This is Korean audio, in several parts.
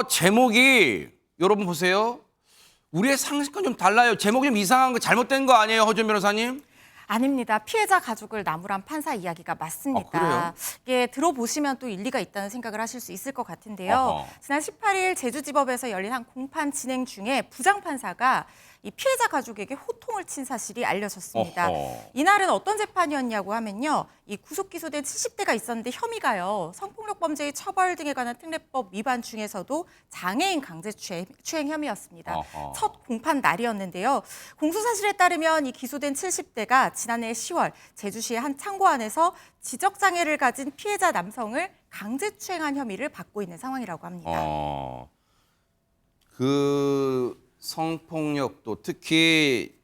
제목이 여러분 보세요. 우리의 상식과 좀 달라요. 제목이 좀 이상한 거 잘못된 거 아니에요, 허준 변호사님? 아닙니다. 피해자 가족을 나무란 판사 이야기가 맞습니다. 그래요? 이게 들어보시면 또 일리가 있다는 생각을 하실 수 있을 것 같은데요. 어허. 지난 18일 제주지법에서 열린 한 공판 진행 중에 부장판사가 이 피해자 가족에게 호통을 친 사실이 알려졌습니다. 어허. 이날은 어떤 재판이었냐고 하면요. 이 구속 기소된 70대가 있었는데 혐의가요. 성폭력 범죄의 처벌 등에 관한 특례법 위반 중에서도 장애인 강제추행 혐의였습니다. 어허. 첫 공판 날이었는데요. 공소 사실에 따르면 이 기소된 70대가 지난해 10월 제주시의 한 창고 안에서 지적 장애를 가진 피해자 남성을 강제추행한 혐의를 받고 있는 상황이라고 합니다. 그 성폭력도 특히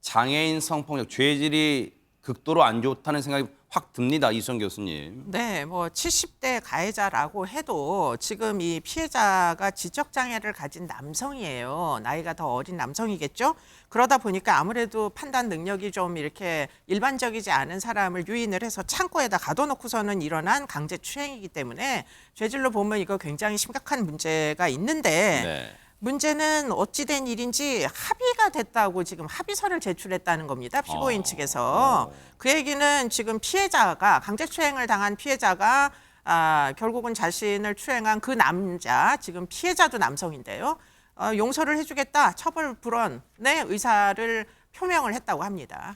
장애인 성폭력 죄질이 극도로 안 좋다는 생각이 확 듭니다. 이수영 교수님. 네, 뭐 70대 가해자라고 해도 지금 이 피해자가 지적장애를 가진 남성이에요. 나이가 더 어린 남성이겠죠? 그러다 보니까 아무래도 판단 능력이 좀 이렇게 일반적이지 않은 사람을 유인을 해서 창고에다 가둬놓고서는 일어난 강제추행이기 때문에 죄질로 보면 이거 굉장히 심각한 문제가 있는데 네. 문제는 어찌된 일인지 합의가 됐다고 지금 합의서를 제출했다는 겁니다. 피고인 측에서. 그 얘기는 지금 피해자가 강제추행을 당한 피해자가 결국은 자신을 추행한 그 남자, 지금 피해자도 남성인데요. 용서를 해주겠다, 처벌 불원의 의사를 표명을 했다고 합니다.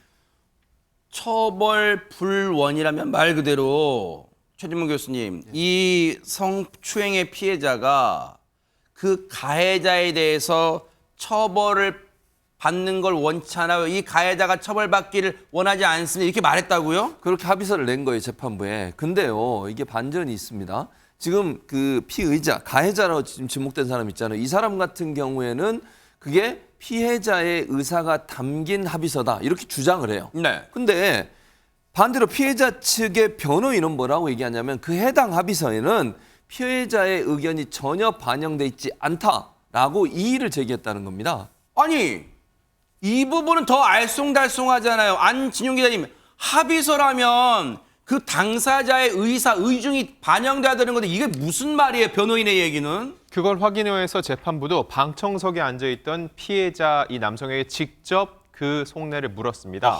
처벌 불원이라면 말 그대로 최진문 교수님, 이 성추행의 피해자가 그 가해자에 대해서 처벌을 받는 걸 원치 않아요. 이 가해자가 처벌받기를 원하지 않습니다. 이렇게 말했다고요? 그렇게 합의서를 낸 거예요, 재판부에. 근데요, 이게 반전이 있습니다. 지금 그 피의자, 가해자로 지금 지목된 사람 있잖아요. 이 사람 같은 경우에는 그게 피해자의 의사가 담긴 합의서다. 이렇게 주장을 해요. 네. 근데 반대로 피해자 측의 변호인은 뭐라고 얘기하냐면 그 해당 합의서에는 피해자의 의견이 전혀 반영돼 있지 않다라고 이의를 제기했다는 겁니다. 아니, 이 부분은 더 알쏭달쏭하잖아요. 안진용 기자님, 합의서라면 그 당사자의 의사, 의중이 반영돼야 되는 건데 이게 무슨 말이에요, 변호인의 얘기는? 그걸 확인하기 위해서 재판부도 방청석에 앉아있던 피해자 이 남성에게 직접 그 속내를 물었습니다.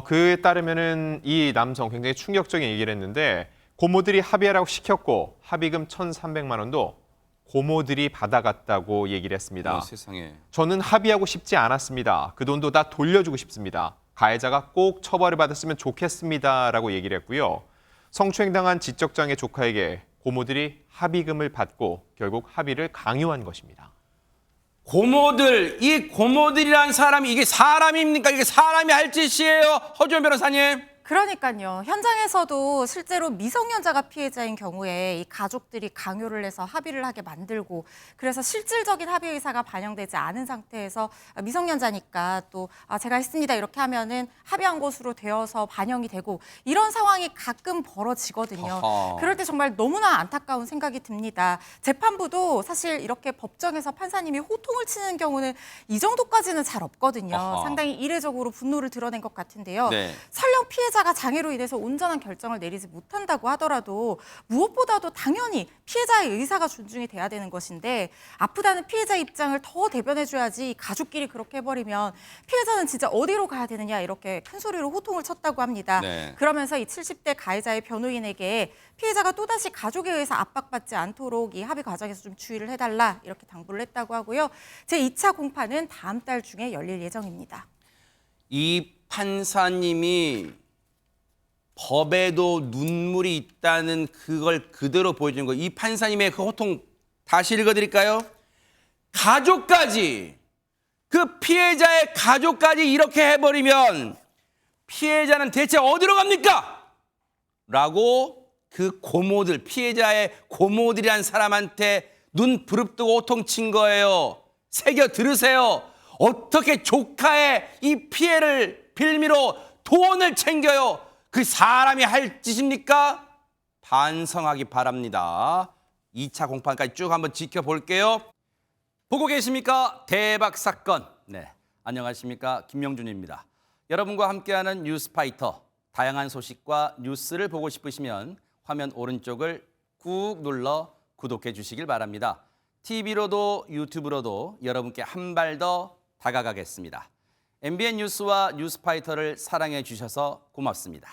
그에 따르면은 이 남성 굉장히 충격적인 얘기를 했는데 고모들이 합의하라고 시켰고 합의금 1,300만 원도 고모들이 받아갔다고 얘기를 했습니다. 세상에. 저는 합의하고 싶지 않았습니다. 그 돈도 다 돌려주고 싶습니다. 가해자가 꼭 처벌을 받았으면 좋겠습니다라고 얘기를 했고요. 성추행당한 지적장애 조카에게 고모들이 합의금을 받고 결국 합의를 강요한 것입니다. 고모들, 이 고모들이란 사람이 이게 사람입니까? 이게 사람이 할 짓이에요? 허준 변호사님. 그러니까요. 현장에서도 실제로 미성년자가 피해자인 경우에 이 가족들이 강요를 해서 합의를 하게 만들고 그래서 실질적인 합의 의사가 반영되지 않은 상태에서 미성년자니까 또 제가 했습니다 이렇게 하면은 합의한 것으로 되어서 반영이 되고 이런 상황이 가끔 벌어지거든요. 어허. 그럴 때 정말 너무나 안타까운 생각이 듭니다. 재판부도 사실 이렇게 법정에서 판사님이 호통을 치는 경우는 이 정도까지는 잘 없거든요. 어허. 상당히 이례적으로 분노를 드러낸 것 같은데요. 네. 설령 피해자가 장애로 인해서 온전한 결정을 내리지 못한다고 하더라도 무엇보다도 당연히 피해자의 의사가 존중이 돼야 되는 것인데 아프다는 피해자 입장을 더 대변해줘야지 가족끼리 그렇게 해버리면 피해자는 진짜 어디로 가야 되느냐 이렇게 큰 소리로 호통을 쳤다고 합니다. 네. 그러면서 이 70대 가해자의 변호인에게 피해자가 또다시 가족에 의해서 압박받지 않도록 이 합의 과정에서 좀 주의를 해달라 이렇게 당부를 했다고 하고요. 제2차 공판은 다음 달 중에 열릴 예정입니다. 이 판사님이 법에도 눈물이 있다는 그걸 그대로 보여주는 거예요. 이 판사님의 그 호통 다시 읽어드릴까요? 가족까지, 그 피해자의 가족까지 이렇게 해버리면 피해자는 대체 어디로 갑니까? 라고 그 고모들, 피해자의 고모들이란 사람한테 눈 부릅뜨고 호통친 거예요. 새겨 들으세요. 어떻게 조카의 이 피해를 빌미로 돈을 챙겨요? 그 사람이 할 짓입니까? 반성하기 바랍니다. 2차 공판까지 쭉 한번 지켜볼게요. 보고 계십니까? 대박 사건. 네, 안녕하십니까? 김명준입니다. 여러분과 함께하는 뉴스파이터. 다양한 소식과 뉴스를 보고 싶으시면 화면 오른쪽을 꾹 눌러 구독해 주시길 바랍니다. TV로도 유튜브로도 여러분께 한 발 더 다가가겠습니다. MBN 뉴스와 뉴스파이터를 사랑해 주셔서 고맙습니다.